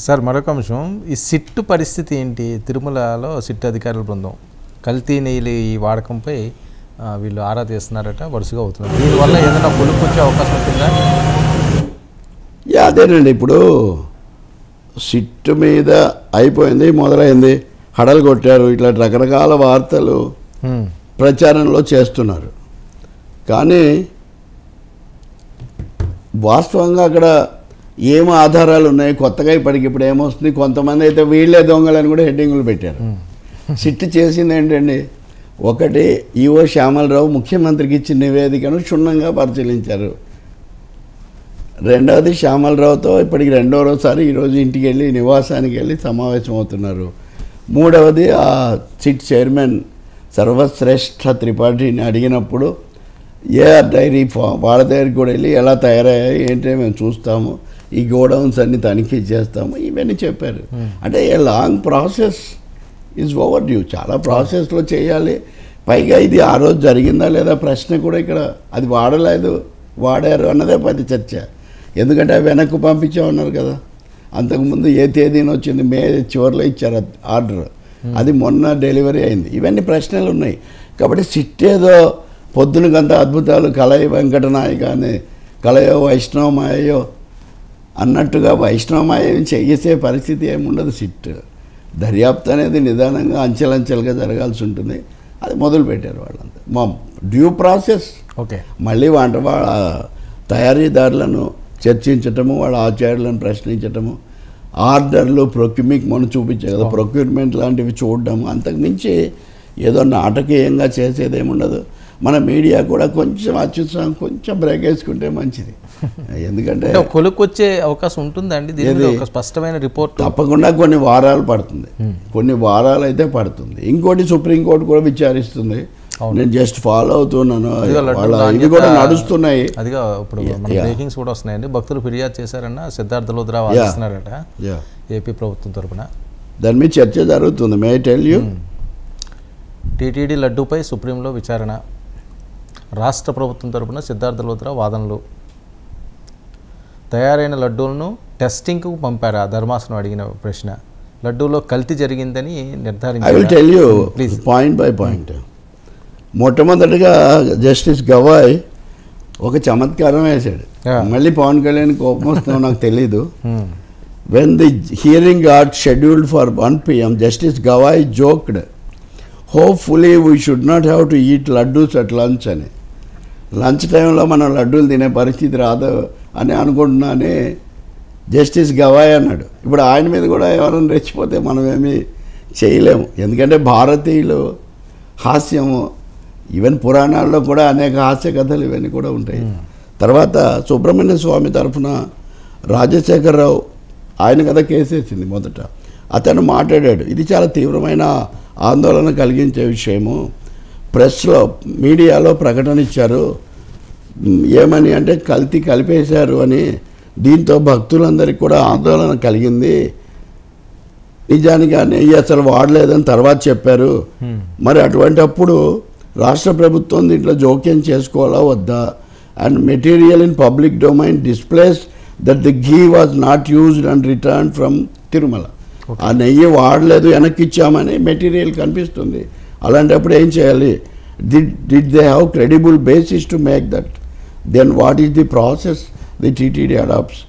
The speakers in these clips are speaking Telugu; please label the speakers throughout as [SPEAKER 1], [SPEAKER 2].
[SPEAKER 1] సార్ మరొక అంశం, ఈ సిట్టు పరిస్థితి ఏంటి? తిరుమలలో సిట్టు అధికారుల బృందం కల్తీ నెయ్యి ఈ వాడకంపై వీళ్ళు ఆరా తీస్తున్నారట, వరుసగా అవుతున్నారు. దీనివల్ల ఏదైనా కొలుపు వచ్చే అవకాశం ఉంటుందా?
[SPEAKER 2] అదేనండి, ఇప్పుడు సిట్టు మీద అయిపోయింది, మొదలైంది, హడలు కొట్టారు, ఇట్లా రకరకాల వార్తలు ప్రచారంలో చేస్తున్నారు. కానీ వాస్తవంగా అక్కడ ఏం ఆధారాలు ఉన్నాయి? కొత్తగా ఇప్పటికిప్పుడు ఏమొస్తుంది? కొంతమంది అయితే వీళ్ళే దొంగలని కూడా హెడ్డింగులు పెట్టారు. సిట్టు చేసింది ఏంటండి, ఒకటి ఈవో శ్యామలరావు ముఖ్యమంత్రికి ఇచ్చిన నివేదికను క్షుణ్ణంగా పరిశీలించారు. రెండవది శ్యామలరావుతో ఇప్పటికి రెండోసారి ఈరోజు ఇంటికి వెళ్ళి నివాసానికి వెళ్ళి సమావేశం అవుతున్నారు. మూడవది ఆ సిట్ చైర్మన్ సర్వశ్రేష్ఠ త్రిపాఠిని అడిగినప్పుడు ఏఆర్ డైరీ వాళ్ళ దగ్గరికి కూడా వెళ్ళి ఎలా తయారయ్యాయి ఏంటంటే మేము చూస్తాము, ఈ గోడౌన్స్ అన్ని తనిఖీ చేస్తాము, ఇవన్నీ చెప్పారు. అంటే a long process is over due. చాలా ప్రాసెస్లో చేయాలి. పైగా ఇది ఆ రోజు జరిగిందా లేదా ప్రశ్న కూడా ఇక్కడ, అది వాడలేదు వాడారు అన్నదే పెద్ద చర్చ. ఎందుకంటే అవి వెనక్కు పంపించామన్నారు కదా, అంతకుముందు ఏ తేదీన వచ్చింది, మే చివరిలో ఇచ్చారు ఆర్డర్, అది మొన్న డెలివరీ అయింది. ఇవన్నీ ప్రశ్నలు ఉన్నాయి. కాబట్టి సిట్ ఏదో పొద్దునకంత అద్భుతాలు కలయ వెంకటనాయక అని కలయో వైష్ణవమాయో అన్నట్టుగా వైష్ణవమాయం చేసే పరిస్థితి ఏముండదు. సిట్ దర్యాప్తు అనేది నిదానంగా అంచెలంచెలుగా జరగాల్సి ఉంటుంది. అది మొదలుపెట్టారు వాళ్ళంతా. మా డ్యూ ప్రాసెస్.
[SPEAKER 1] ఓకే,
[SPEAKER 2] మళ్ళీ వాళ్ళ తయారీదారులను చర్చించటము, వాళ్ళ ఆచార్యులను ప్రశ్నించటము, ఆర్డర్లు ప్రొక్యూమిక్ మనం చూపించే కదా, ప్రొక్యూర్మెంట్ లాంటివి చూడడము, అంతకుమించి ఏదో నాటకీయంగా చేసేదేముండదు. మన మీడియా కూడా కొంచెం అత్యుత్సాహం, కొంచెం బ్రేక్ వేసుకుంటే మంచిది. ఎందుకంటే
[SPEAKER 1] కొలుకు వచ్చే అవకాశం ఉంటుందండి, ఒక స్పష్టమైన రిపోర్ట్
[SPEAKER 2] తప్పకుండా కొన్ని వారాలు పడుతుంది, కొన్ని వారాలు అయితే పడుతుంది. ఇంకోటి సుప్రీంకోర్టు కూడా విచారిస్తుంది. నేను జస్ట్ ఫాలో అవుతున్నాను, ఇవి కూడా నడుస్తున్నాయి.
[SPEAKER 1] అదిగా ఇప్పుడు బ్రేకింగ్స్ కూడా వస్తున్నాయండి. భక్తులు ఫిర్యాదు చేశారన్న సిద్ధార్థ లోద్రా వాదిస్తున్నారట ఏపీ ప్రభుత్వం తరఫున.
[SPEAKER 2] దాని మీద చర్చ జరుగుతుంది. May I tell you.
[SPEAKER 1] TTD లడ్డూపై సుప్రీంలో విచారణ, రాష్ట్ర ప్రభుత్వం తరఫున సిద్ధార్థ లోద్రా వాదనలు. తయారైన లడ్డూలను టెస్టింగ్కు పంపారా? ధర్మాసనం అడిగిన ప్రశ్న. లడ్డూలో కల్తీ జరిగిందని నిర్ధారించారు.
[SPEAKER 2] I will tell you point by point. మొట్టమొదటిగా జస్టిస్ గవాయ్ ఒక చమత్కారం వేశాడు. మళ్ళీ పవన్ కళ్యాణ్ కోపం వస్తుందో నాకు తెలీదు. When the hearing got scheduled for 1 PM, justice Gavai joked, hopefully we should not have to eat laddoos at lunch అని. లంచ్ టైంలో మనం లడ్డూలు తినే పరిస్థితి రాదు అని అనుకుంటున్నానే జస్టిస్ గవాయ్ అన్నాడు. ఇప్పుడు ఆయన మీద కూడా ఎవరైనా రెచ్చిపోతే మనం ఏమీ చేయలేము. ఎందుకంటే భారతీయులు హాస్యము, ఈవెన్ పురాణాల్లో కూడా అనేక హాస్య కథలు ఇవన్నీ కూడా ఉంటాయి. తర్వాత సుబ్రహ్మణ్య స్వామి తరఫున రాజశేఖరరావు ఆయన కథ కేసేసింది మొదట. అతను మాట్లాడాడు, ఇది చాలా తీవ్రమైన ఆందోళన కలిగించే విషయము. ప్రెస్లో మీడియాలో ప్రకటన ఇచ్చారు, ఏమని అంటే కల్తీ కలిపేశారు అని. దీంతో భక్తులందరికీ కూడా ఆందోళన కలిగింది. నిజానికి ఆ నెయ్యి అసలు వాడలేదని తర్వాత చెప్పారు. మరి అటువంటప్పుడు రాష్ట్ర ప్రభుత్వం దీంట్లో జోక్యం చేసుకోవాలా వద్దా? And material in public domain displays that the ghee was not used and return from Tirumala. ఆ నెయ్యి వాడలేదు, వెనక్కి ఇచ్చామని మెటీరియల్ కనిపిస్తుంది. అలాంటప్పుడు ఏం చేయాలి? Did they have credible basis to make that? Then what is the process the TTD adopts?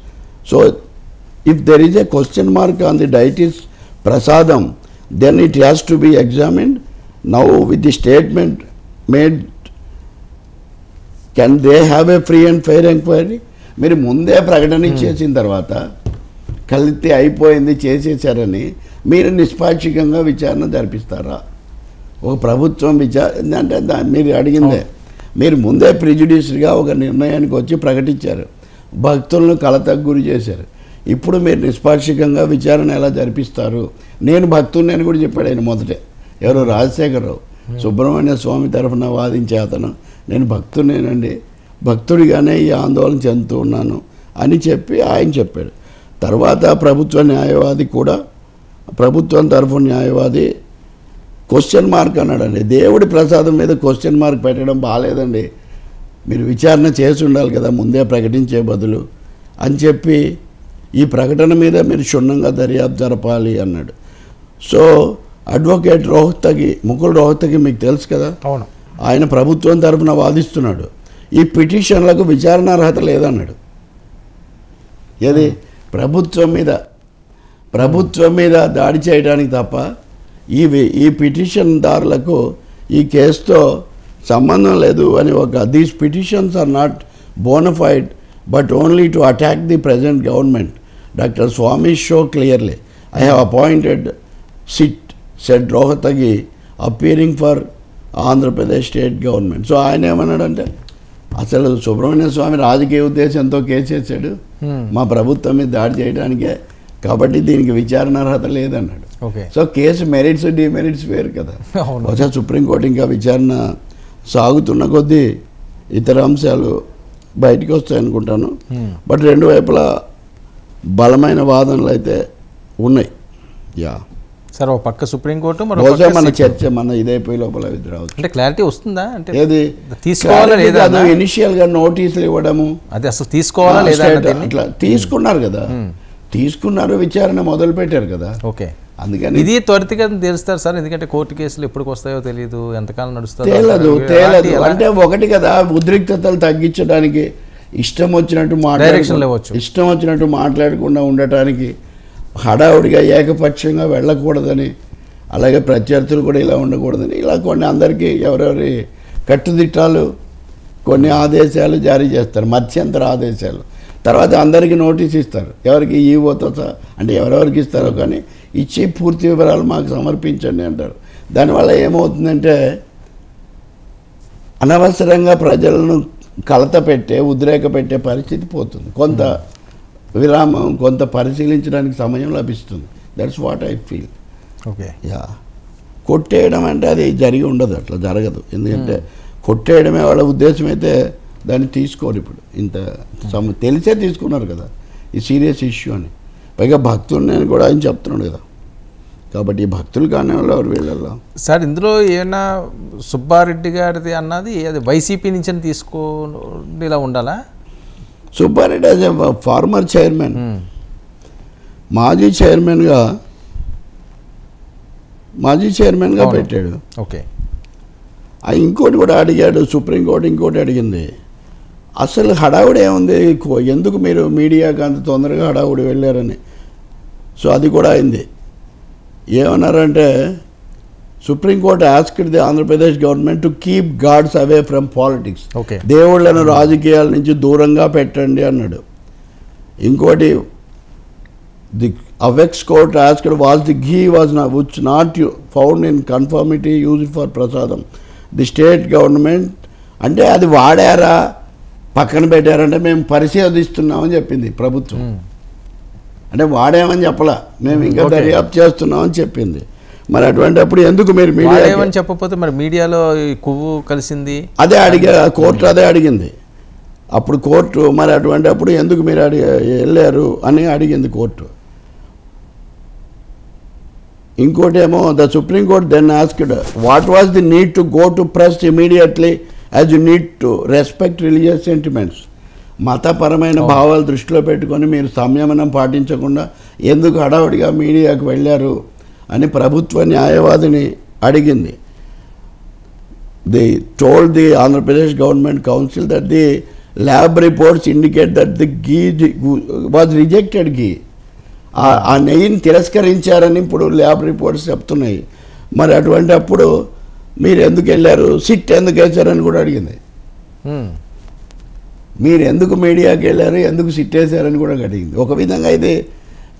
[SPEAKER 2] So if there is a question mark on the deity's prasadam, then it has to be examined. Now with the statement made, can they have a free and fair inquiry? మీరు ముందే ప్రకటన ఇచ్చేసిన తర్వాత కల్తీ అయిపోయింది చేసేసారని మీరు నిష్పాక్షికంగా విచారణ జరిపిస్తారా? ఒక ప్రభుత్వం విచారణ అంటే మీరు అడిగిందే. మీరు ముందే ప్రిజుడిషియల్గా ఒక నిర్ణయానికి వచ్చి ప్రకటించారు, భక్తులను కలతకు గురి చేశారు. ఇప్పుడు మీరు నిష్పాక్షికంగా విచారణ ఎలా జరిపిస్తారు? నేను భక్తుడిని అని కూడా చెప్పాడు ఆయన మొదటే. ఎవరు? రాజశేఖరరావు. సుబ్రహ్మణ్య స్వామి తరఫున వాదించే అతను, నేను భక్తుడినేనండి, భక్తుడిగానే ఈ ఆందోళన చెందుతూ ఉన్నాను అని చెప్పి ఆయన చెప్పాడు. తర్వాత ప్రభుత్వ న్యాయవాది కూడా, ప్రభుత్వం తరఫున న్యాయవాది క్వశ్చన్ మార్క్ అన్నాడండి. దేవుడి ప్రసాదం మీద క్వశ్చన్ మార్క్ పెట్టడం బాగాలేదండి, మీరు విచారణ చేసి ఉండాలి కదా ముందే ప్రకటించే బదులు అని చెప్పి ఈ ప్రకటన మీద మీరు క్షుణ్ణంగా దర్యాప్తు జరపాలి అన్నాడు. సో అడ్వకేట్ రోహ్తగి, ముకుల్ రోహ్తగి మీకు తెలుసు కదా,
[SPEAKER 1] అవును,
[SPEAKER 2] ఆయన ప్రభుత్వం తరఫున వాదిస్తున్నాడు. ఈ పిటిషన్లకు విచారణ అర్హత లేదన్నాడు. ఏది ప్రభుత్వం మీద దాడి చేయడానికి తప్ప ఈ పిటిషన్దారులకు ఈ కేసుతో సంబంధం లేదు అని these petitions are not bona fide but only to attack the present government. Doctor Swamy show clearly I have appointed SIT said Rohatgi appearing for Andhra Pradesh state government. So ఆయన ఏమన్నాడంటే అసలు సుబ్రహ్మణ్య స్వామి రాజకీయ ఉద్దేశంతో కేసు వేసాడు మా ప్రభుత్వం మీద దాడి చేయడానికే, కాబట్టి దీనికి విచారణ అర్హత లేదన్నాడు. సో కేసు మెరిట్స్ డిమెరిట్స్ వేరు కదా. బహుశా సుప్రీంకోర్టు ఇంకా విచారణ సాగుతున్న కొద్దీ ఇతర అంశాలు బయటికి వస్తాయనుకుంటాను. బట్ రెండు వైపులా బలమైన వాదనలు అయితే ఉన్నాయి. యా
[SPEAKER 1] సార్, ఒక పక్క సుప్రీంకోర్టు,
[SPEAKER 2] బహుశా మన చర్చ మన ఇదైపోయి లోపల రావచ్చు.
[SPEAKER 1] అంటే క్లారిటీ వస్తుందా అంటే
[SPEAKER 2] ఏది
[SPEAKER 1] తీసుకోవాలా లేదా,
[SPEAKER 2] ఇనిషియల్గా నోటీసులు ఇవ్వడము,
[SPEAKER 1] అది అసలు తీసుకోవాలా లేదా
[SPEAKER 2] అట్లా తీసుకున్నారు కదా, తీసుకున్నారు, విచారణ మొదలు పెట్టారు కదా.
[SPEAKER 1] ఓకే,
[SPEAKER 2] అందుకని
[SPEAKER 1] ఇది త్వరితగతిన తెలుస్తారు సార్, ఎందుకంటే కోర్టు కేసులు ఎప్పటికి వస్తాయో తెలియదు, ఎంతకాలం నడుస్తుందో
[SPEAKER 2] తేలదు. అంటే ఒకటి కదా, ఉద్రిక్తతలు తగ్గించడానికి ఇష్టం వచ్చినట్టు మాట్లాడకుండా ఉండటానికి, హడావుడిగా ఏకపక్షంగా వెళ్ళకూడదని, అలాగే ప్రత్యర్థులు కూడా ఇలా ఉండకూడదని, ఇలా కొన్ని అందరికీ ఎవరెవరి కట్టుదిట్టాలు కొన్ని ఆదేశాలు జారీ చేస్తారు, మధ్యంతర ఆదేశాలు. తర్వాత అందరికీ నోటీస్ ఇస్తారు, ఎవరికి ఈవోతో అంటే ఎవరెవరికి ఇస్తారో కానీ ఇచ్చి పూర్తి వివరాలు మాకు సమర్పించండి అంటారు. దానివల్ల ఏమవుతుందంటే అనవసరంగా ప్రజలను కలత పెట్టే, ఉద్రేక పెట్టే పరిస్థితి పోతుంది. కొంత విరామం, కొంత పరిశీలించడానికి సమయం లభిస్తుంది. That's what I feel.
[SPEAKER 1] Okay,
[SPEAKER 2] yeah కొట్టేయడం అంటే అది జరిగి ఉండదు, అట్లా జరగదు. ఎందుకంటే కొట్టేయడమే వాళ్ళ ఉద్దేశం అయితే దాన్ని తీసుకోరు. ఇప్పుడు ఇంత తెలిసే తీసుకున్నారు కదా ఈ సీరియస్ ఇష్యూ అని. పైగా భక్తులు నేను కూడా ఆయన చెప్తున్నాడు కదా, కాబట్టి ఈ భక్తులు కానీ వాళ్ళు ఎవరు వీళ్ళల్లో.
[SPEAKER 1] సార్, ఇందులో ఏమైనా సుబ్బారెడ్డి గారిది అన్నది అది వైసీపీ నుంచి తీసుకో ఇలా ఉండాలా?
[SPEAKER 2] Subbareddy as a former chairman, మాజీ చైర్మన్గా పెట్టాడు.
[SPEAKER 1] ఓకే,
[SPEAKER 2] ఇంకోటి కూడా అడిగాడు, సుప్రీంకోర్టు ఇంకోటి అడిగింది, అసలు హడావుడి ఏముంది, ఎందుకు మీరు మీడియాకి అంత తొందరగా హడావుడి వెళ్ళారని. సో అది కూడా అయింది. ఏమన్నారంటే supreme court asked the Andhra Pradesh government to keep gods away from politics. దేవుళ్లను రాజకీయాల నుంచి దూరంగా పెట్టండి అన్నాడు. ఇంకోటి the apex court asked was the ghee was which not found in conformity used for prasadam the state government. అంటే అది వాడారా పక్కన పెట్టారంటే మేము పరిశోధిస్తున్నామని చెప్పింది ప్రభుత్వం. అంటే వాడామని చెప్పలా, మేము ఇంకా దర్యాప్తు చేస్తున్నామని చెప్పింది. మరి అటువంటిప్పుడు ఎందుకు మీరు మీడియా
[SPEAKER 1] చెప్పకపోతే మరి మీడియాలో కొవ్వు కలిసింది
[SPEAKER 2] అదే కోర్టు అదే అడిగింది. అప్పుడు కోర్టు మరి అటువంటిప్పుడు ఎందుకు మీరు వెళ్ళారు అని అడిగింది కోర్టు. ఇంకోటేమో the supreme court then asked what was the need to go to press immediately as you need to respect religious sentiments. మతపరమైన భావాలు దృష్టిలో పెట్టుకొని మీరు సంయమనం పాటించకుండా ఎందుకు హడావుడిగా మీడియాకు వెళ్ళారు అని ప్రభుత్వ న్యాయవాదిని అడిగింది. They told the Andhra Pradesh government counsel that the lab reports indicate that the ghee was rejected ghee. ఆ నెయ్యిని తిరస్కరించారని ఇప్పుడు ల్యాబ్ రిపోర్ట్స్ చెప్తున్నాయి. మరి అటువంటి అప్పుడు మీరు ఎందుకు వెళ్ళారు, సిట్ ఎందుకు వేశారని కూడా అడిగింది. మీరు ఎందుకు మీడియాకి వెళ్ళారు, ఎందుకు సిట్ వేశారని కూడా అడిగింది. ఒక విధంగా ఇది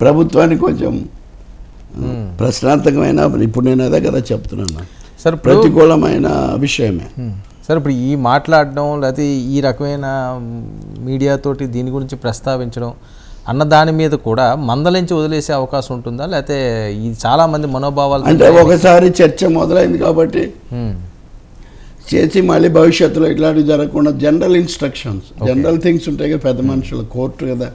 [SPEAKER 2] ప్రభుత్వానికి కొంచెం ప్రశ్నార్థకమైన, ఇప్పుడు నేను అదే కదా చెప్తున్నాను,
[SPEAKER 1] సార్
[SPEAKER 2] ప్రతికూలమైన విషయమే.
[SPEAKER 1] సార్ ఇప్పుడు ఈ మాట్లాడడం లేకపోతే ఈ రకమైన మీడియాతోటి దీని గురించి ప్రస్తావించడం అన్న దాని మీద కూడా మందలించి వదిలేసే అవకాశం ఉంటుందా, లేకపోతే ఇది చాలామంది మనోభావాలు
[SPEAKER 2] అంటే ఒకసారి చర్చ మొదలైంది కాబట్టి చేసి మళ్ళీ భవిష్యత్తులో ఇట్లాంటివి జరగకుండా జనరల్ ఇన్స్ట్రక్షన్స్, జనరల్ థింగ్స్ ఉంటాయి కదా, పెద్ద మనుషుల కోర్టు కదా,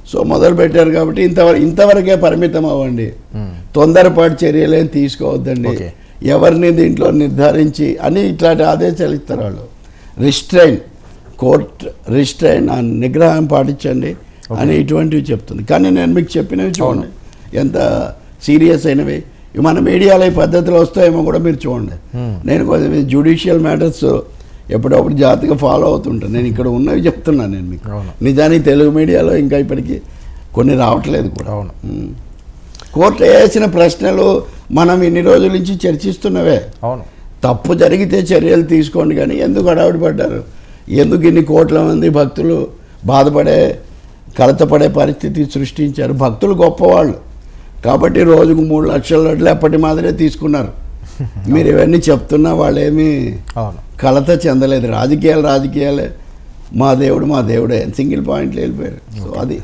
[SPEAKER 2] సో మొదలు పెట్టారు కాబట్టి ఇంతవరకే పరిమితం అవ్వండి, తొందరపాటు చర్యలేం తీసుకోవద్దండి, ఎవరిని దీంట్లో నిర్ధారించి అని ఇట్లాంటి ఆదేశాలు ఇస్తారు వాళ్ళు. కోర్ట్ రిస్ట్రైన్ నిగ్రహం పాటించండి, అని ఇటువంటివి చెప్తుంది. కానీ నేను మీకు చెప్పినవి చూడండి ఎంత సీరియస్ అయినవి. మన మీడియాలో ఈ పద్ధతిలో వస్తాయేమో కూడా మీరు చూడండి. నేను కొంచెం జ్యుడిషియల్ మ్యాటర్స్ ఎప్పుడప్పుడు జాగ్రత్తగా ఫాలో అవుతుంటాను. నేను ఇక్కడ ఉన్నవి చెప్తున్నాను నేను మీకు. నిజానికి తెలుగు మీడియాలో ఇంకా ఇప్పటికీ కొన్ని రావట్లేదు కూడా. కోర్టు వేసిన ప్రశ్నలు మనం ఇన్ని రోజుల నుంచి చర్చిస్తున్నవే.
[SPEAKER 1] అవును,
[SPEAKER 2] తప్పు జరిగితే చర్యలు తీసుకోండి, కానీ ఎందుకు హడావుడి పడ్డారు, ఎందుకు ఇన్ని కోట్ల మంది భక్తులు బాధపడే కలతపడే పరిస్థితి సృష్టించారు. భక్తులు గొప్పవాళ్ళు కాబట్టి రోజుకు 3 లక్షల లడ్లు ఎప్పటి మాదిరే తీసుకున్నారు. మీరు ఇవన్నీ చెప్తున్నా వాళ్ళు ఏమీ కలత చెందలేదు. రాజకీయాలే మా దేవుడే సింగిల్ పాయింట్లు వెళ్ళిపోయారు. సో అది